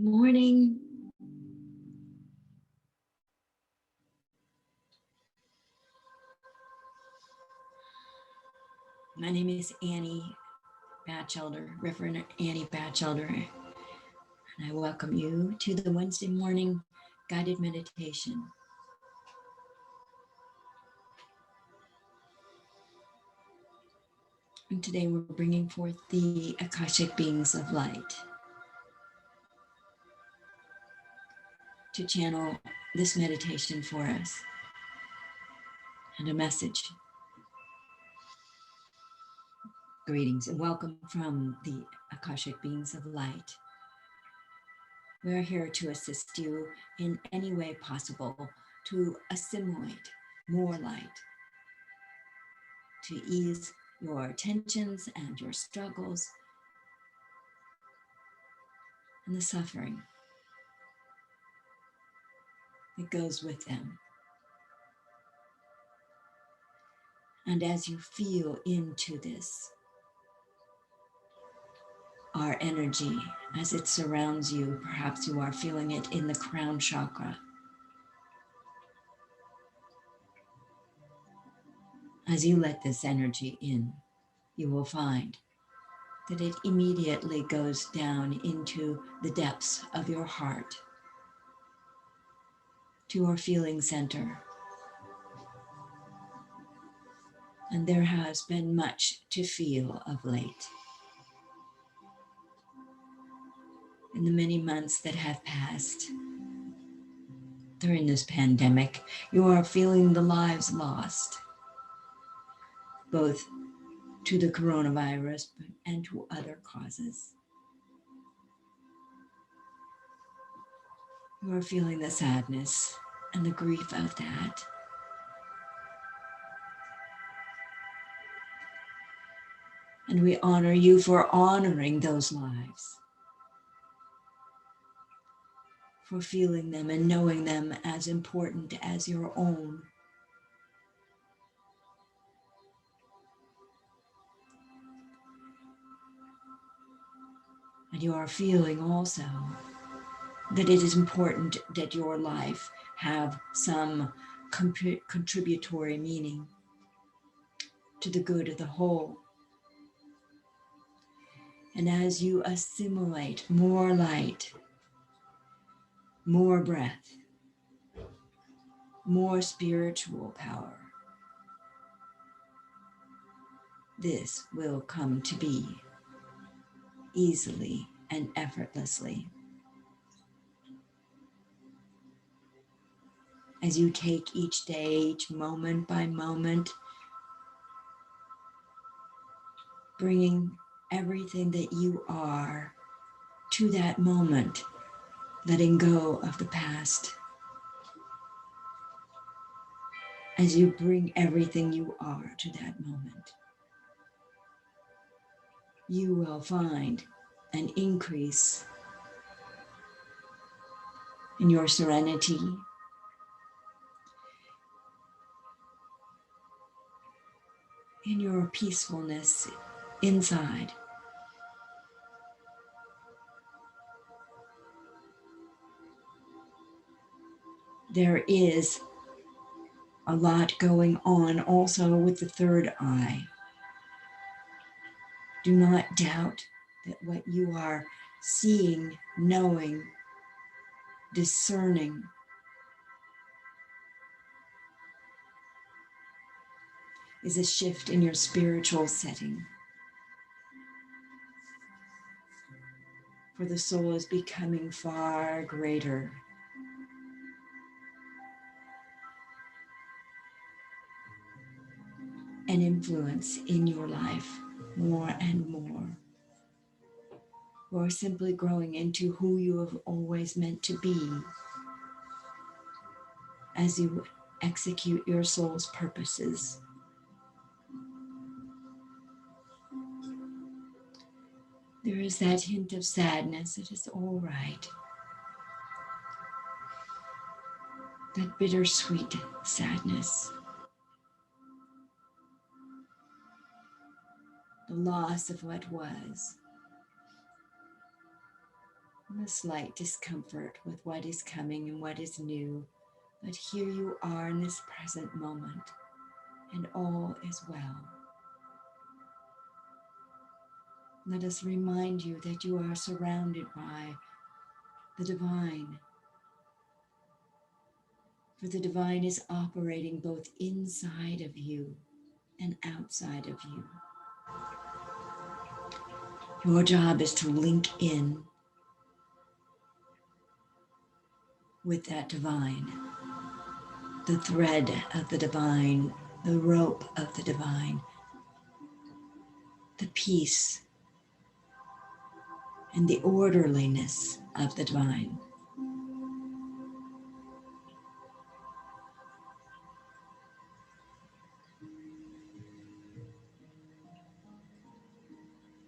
Morning. My name is Annie Batchelder, Reverend Annie Batchelder, and I welcome you to the Wednesday morning guided meditation. And today we're bringing forth the Akashic Beings of Light to channel this meditation for us and a message. Greetings and welcome from the Akashic Beings of Light. We're here to assist you in any way possible to assimilate more light, to ease your tensions and your struggles and the suffering that goes with them. And as you feel into this, our energy as it surrounds you, perhaps you are feeling it in the crown chakra. As you let this energy in, you will find that it immediately goes down into the depths of your heart, to your feeling center. And there has been much to feel of late. In the many months that have passed during this pandemic, you are feeling the lives lost, both to the coronavirus and to other causes. You are feeling the sadness and the grief of that. And we honor you for honoring those lives, for feeling them and knowing them as important as your own. And you are feeling also that it is important that your life have some contributory meaning to the good of the whole. And as you assimilate more light, more breath, more spiritual power, this will come to be easily and effortlessly. As you take each day, each moment by moment, bringing everything that you are to that moment, letting go of the past. As you bring everything you are to that moment, you will find an increase in your serenity, in your peacefulness inside. There is a lot going on also with the third eye. Do not doubt that what you are seeing, knowing, discerning is a shift in your spiritual setting. For the soul is becoming far greater. An influence in your life more and more. Or simply growing into who you have always meant to be as you execute your soul's purposes. There is that hint of sadness. It is all right. That bittersweet sadness. The loss of what was. and a slight discomfort with what is coming and what is new. But here you are in this present moment, and all is well. Let us remind you that you are surrounded by the divine, for the divine is operating both inside of you and outside of you. Your job is to link in with that divine, the thread of the divine, the rope of the divine, the peace and the orderliness of the divine.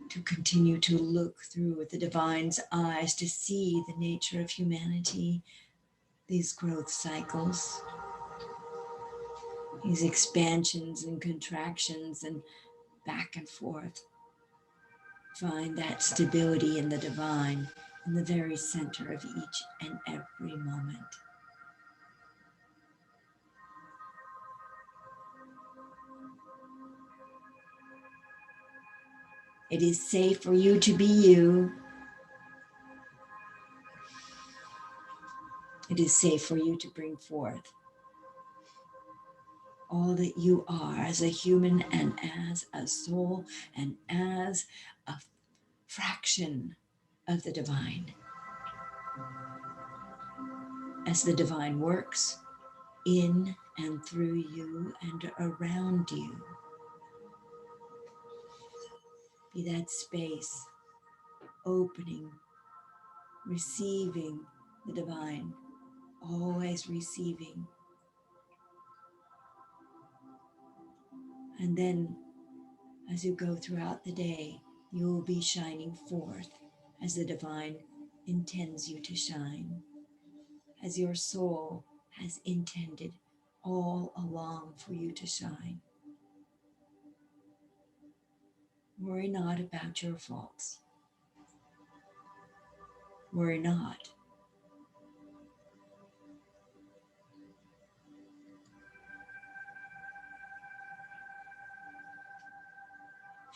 To continue to look through the divine's eyes to see the nature of humanity, these growth cycles, these expansions and contractions and back and forth. Find that stability in the divine in the very center of each and every moment. It is safe for you to be you. It is safe for you to bring forth all that you are as a human and as a soul and as a fraction of the divine. As the divine works in and through you and around you. Be that space opening, receiving the divine, always receiving. And then as you go throughout the day, you will be shining forth as the divine intends you to shine, as your soul has intended all along for you to shine. Worry not about your faults. Worry not.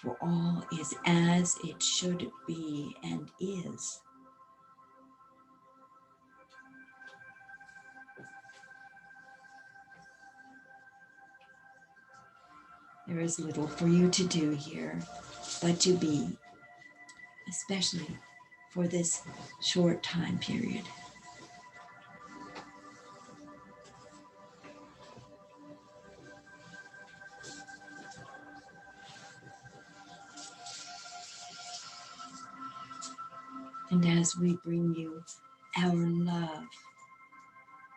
For all is as it should be and is. There is little for you to do here, but to be, especially for this short time period. And as we bring you our love,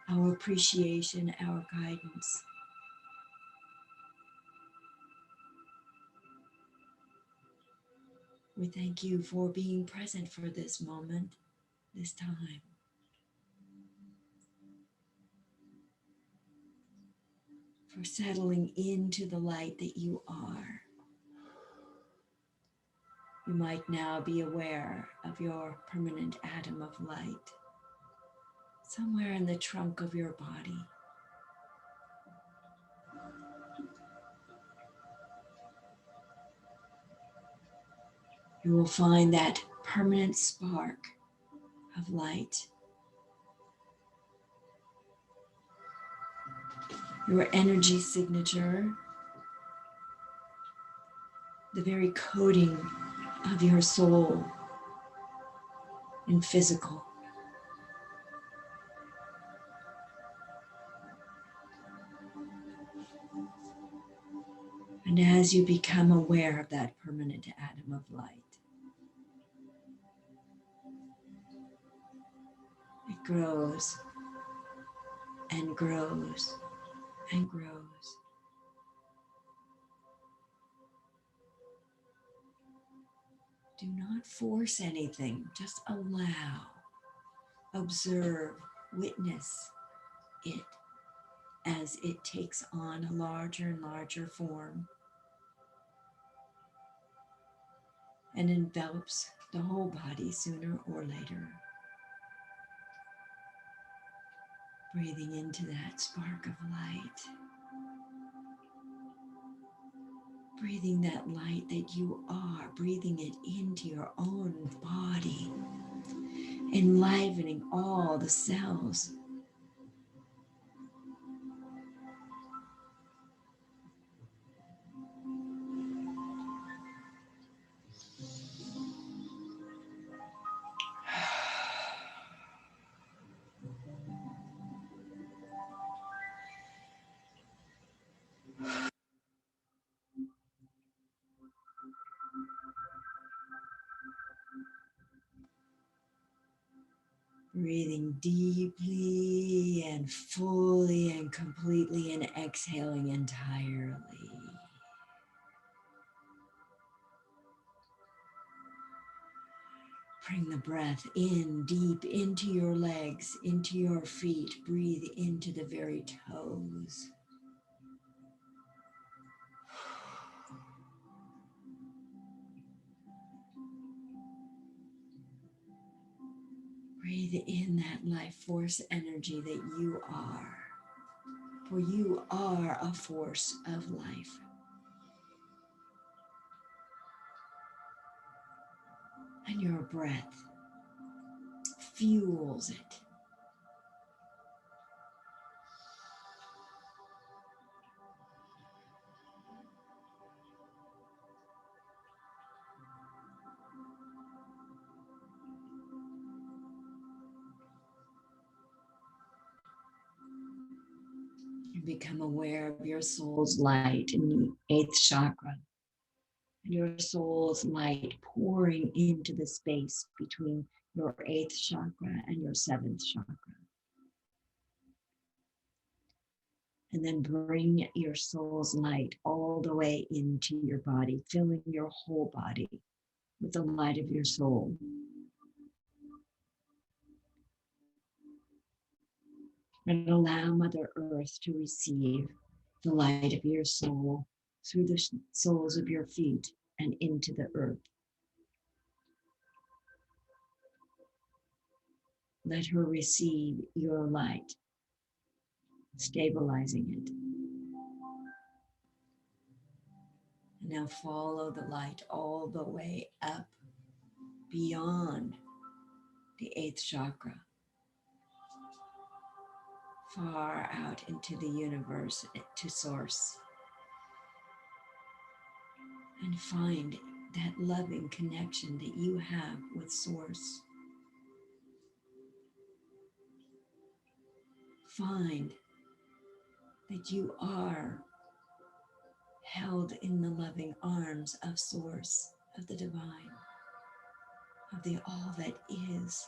our appreciation, our guidance, we thank you for being present for this moment, this time. For settling into the light that you are. You might now be aware of your permanent atom of light, somewhere in the trunk of your body. You will find that permanent spark of light. Your energy signature, the very coding of your soul in physical. And as you become aware of that permanent atom of light, it grows and grows and grows. Do not force anything, just allow, observe, witness it as it takes on a larger and larger form and envelops the whole body sooner or later. Breathing into that spark of light. Breathing that light that you are, breathing it into your own body, enlivening all the cells. Breathing deeply and fully and completely and exhaling entirely. Bring the breath in deep into your legs, into your feet. Breathe into the very toes. Breathe in that life force energy that you are. For you are a force of life. And your breath fuels it. You become aware of your soul's light in the eighth chakra. And your soul's light pouring into the space between your eighth chakra and your seventh chakra. And then bring your soul's light all the way into your body, filling your whole body with the light of your soul. And allow Mother Earth to receive the light of your soul through the soles of your feet and into the earth. Let her receive your light, stabilizing it. And now follow the light all the way up beyond the eighth chakra, far out into the universe to source. And find that loving connection that you have with source. Find that you are held in the loving arms of source, of the divine, of the all that is.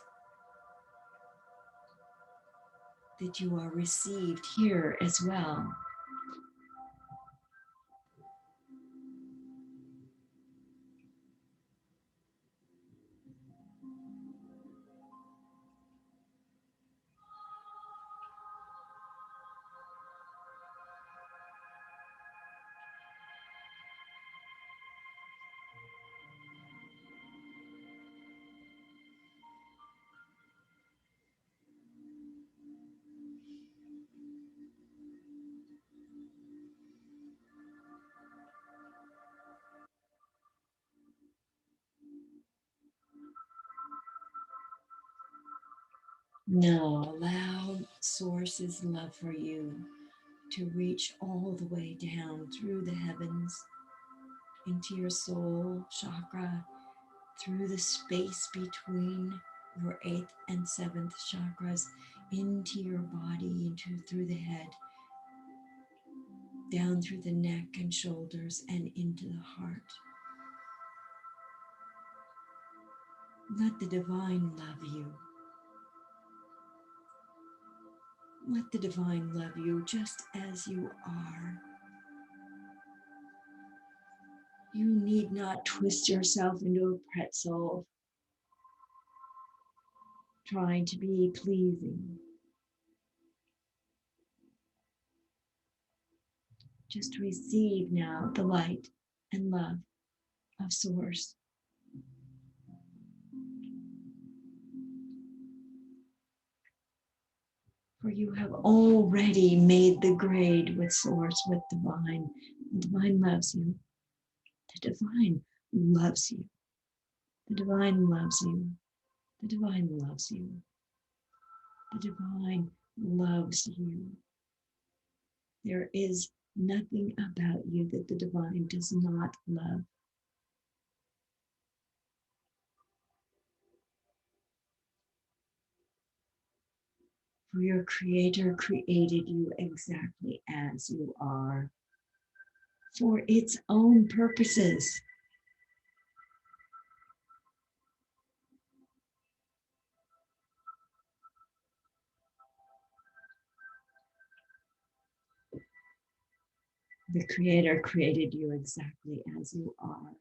That you are received here as well. Now allow source's love for you to reach all the way down through the heavens into your soul chakra, through the space between your eighth and seventh chakras, into your body, through the head, down through the neck and shoulders, and into the heart. Let the divine love you. Let the divine love you just as you are. You need not twist yourself into a pretzel trying to be pleasing. Just receive now the light and love of Source. For you have already made the grade with source, with divine. The divine loves you. The divine loves you. The divine loves you. The divine loves you. The divine loves you. There is nothing about you that the divine does not love. For your Creator created you exactly as you are, for its own purposes. The Creator created you exactly as you are.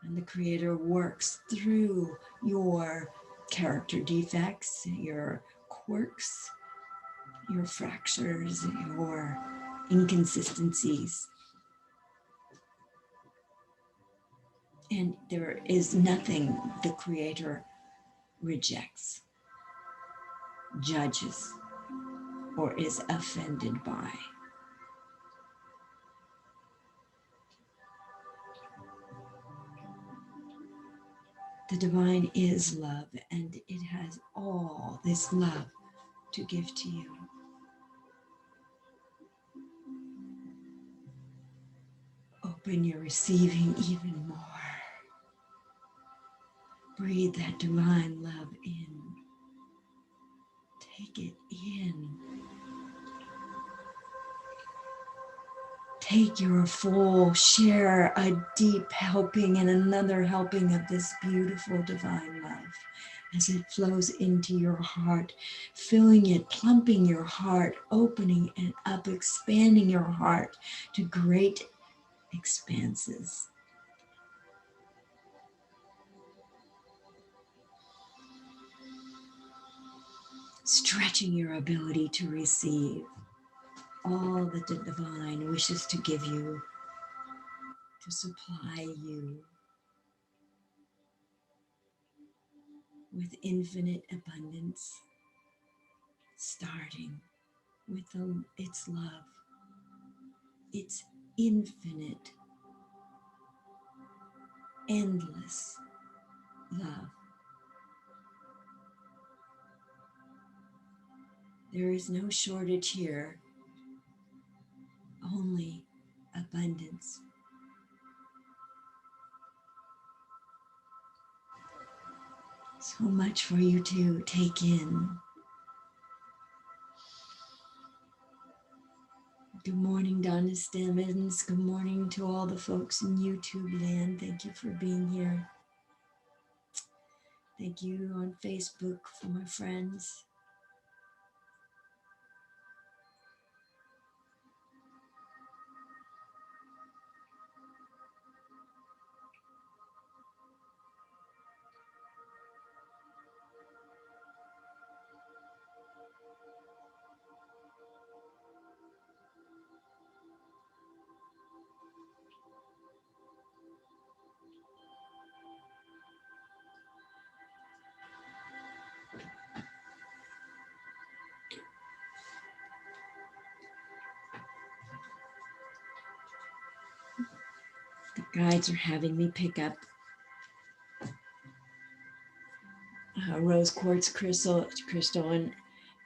And the Creator works through your character defects, your quirks, your fractures, your inconsistencies. And there is nothing the Creator rejects, judges, or is offended by. The divine is love, and it has all this love to give to you. Open your receiving even more. Breathe that divine love in. Take it in. Take your full share, a deep helping and another helping of this beautiful divine love as it flows into your heart, filling it, plumping your heart, opening it up, expanding your heart to great expanses. Stretching your ability to receive all that the divine wishes to give you, to supply you with infinite abundance, starting with its love, its infinite, endless love. There is no shortage here, only abundance. So much for you to take in. Good morning, Donna Stemmons. Good morning to all the folks in YouTube land. Thank you for being here. Thank you on Facebook for my friends. The guides are having me pick up a rose quartz crystal and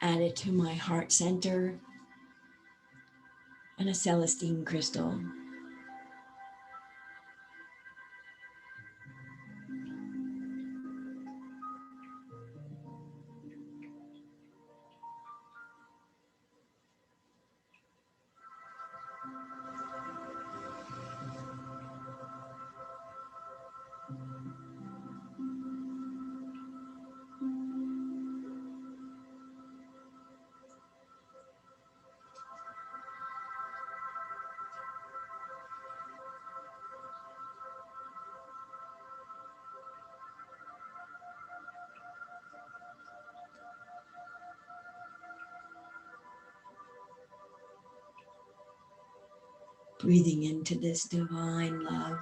add it to my heart center, and a celestine crystal. Breathing into this divine love.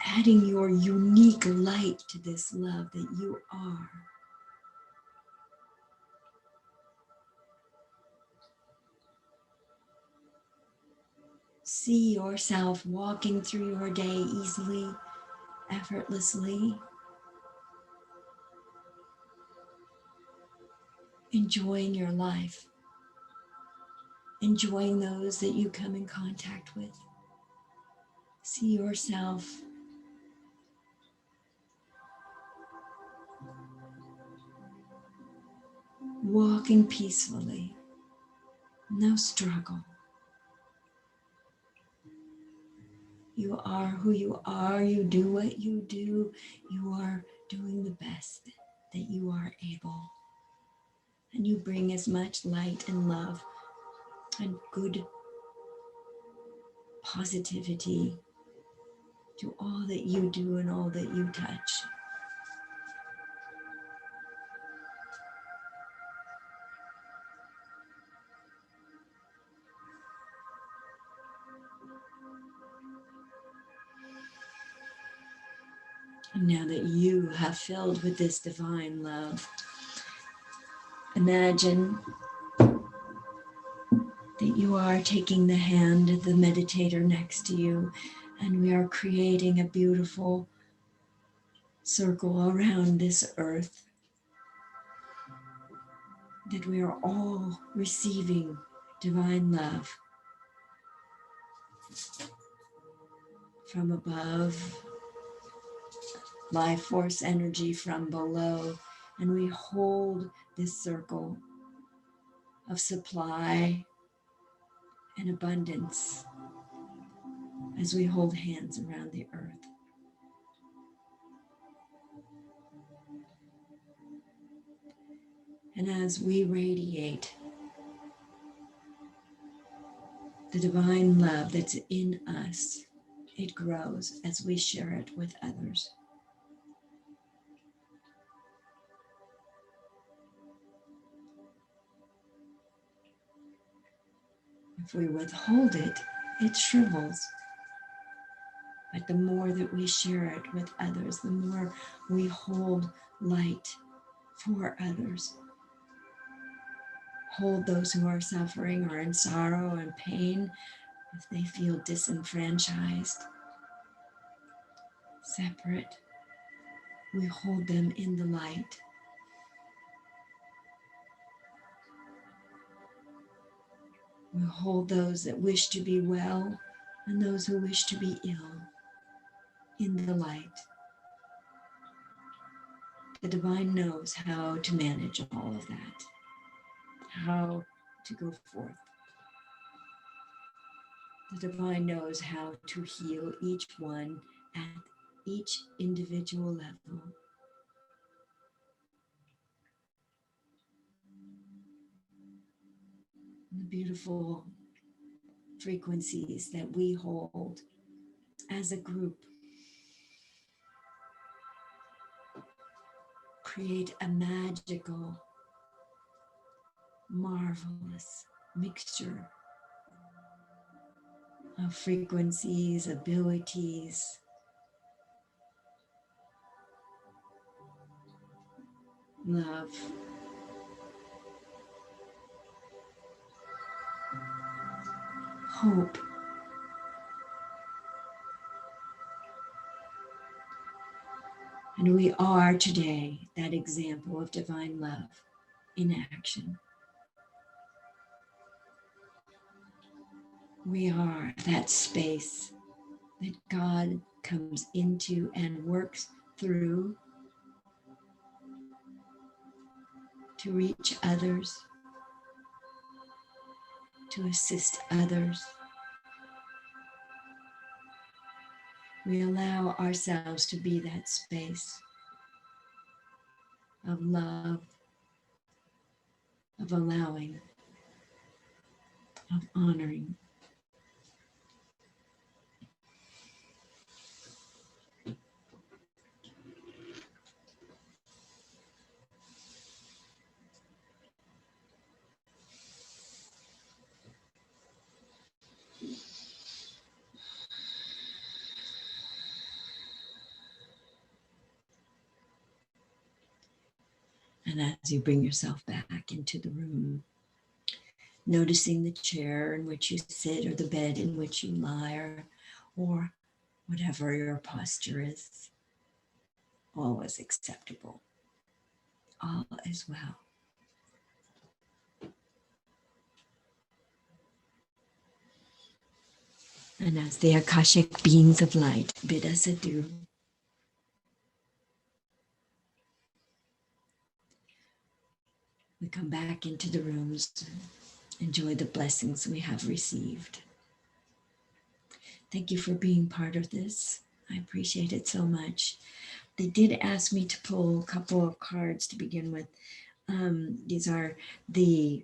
Adding your unique light to this love that you are. See yourself walking through your day easily, effortlessly, enjoying your life, enjoying those that you come in contact with. See yourself walking peacefully, no struggle. You are who you are, you do what you do, you are doing the best that you are able. And you bring as much light and love and good positivity to all that you do and all that you touch. And now that you have filled with this divine love, imagine that you are taking the hand of the meditator next to you, and we are creating a beautiful circle around this earth, that we are all receiving divine love from above, life force energy from below, and we hold this circle of supply and abundance as we hold hands around the earth. And as we radiate the divine love that's in us, it grows as we share it with others. If we withhold it, it shrivels. But the more that we share it with others, the more we hold light for others. Hold those who are suffering or in sorrow and pain, if they feel disenfranchised, separate. We hold them in the light. We hold those that wish to be well and those who wish to be ill in the light. The divine knows how to manage all of that, how to go forth. The divine knows how to heal each one at each individual level. The beautiful frequencies that we hold as a group create a magical, marvelous mixture of frequencies, abilities, love, hope, and we are today that example of divine love in action. We are that space that God comes into and works through to reach others, to assist others. We allow ourselves to be that space of love, of allowing, of honoring. And as you bring yourself back into the room, noticing the chair in which you sit or the bed in which you lie, or whatever your posture is, all is acceptable. All is well. And as the Akashic Beings of Light bid us adieu, we come back into the rooms, enjoy the blessings we have received. Thank you for being part of this. I appreciate it so much. They did ask me to pull a couple of cards to begin with. These are the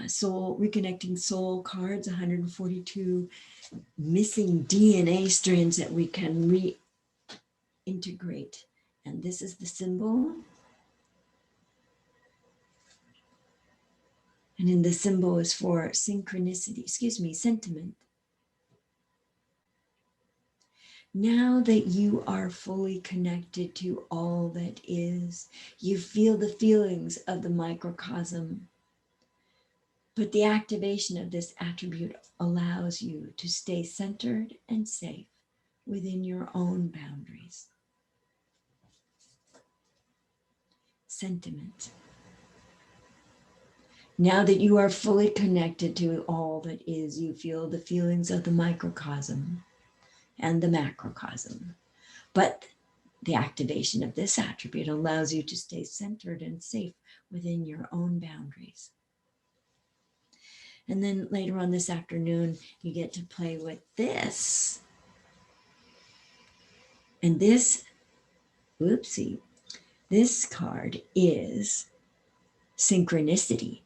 soul, reconnecting soul cards, 142 missing DNA strands that we can reintegrate. And this is the symbol. And in the symbol is for synchronicity, sentiment. Now that you are fully connected to all that is, you feel the feelings of the microcosm. But the activation of this attribute allows you to stay centered and safe within your own boundaries. Sentiment. Now that you are fully connected to all that is, you feel the feelings of the microcosm and the macrocosm. But the activation of this attribute allows you to stay centered and safe within your own boundaries. And then later on this afternoon, you get to play with this. And this, whoopsie, this card is synchronicity.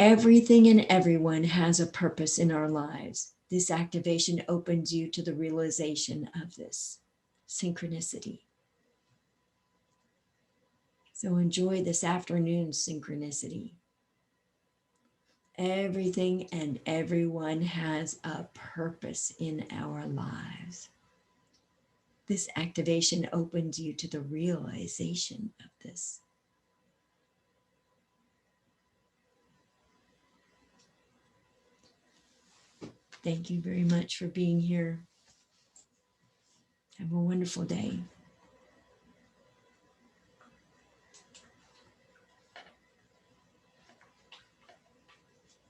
Everything and everyone has a purpose in our lives. This activation opens you to the realization of this synchronicity. So enjoy this afternoon's synchronicity. Everything and everyone has a purpose in our lives. This activation opens you to the realization of this. Thank you very much for being here. Have a wonderful day.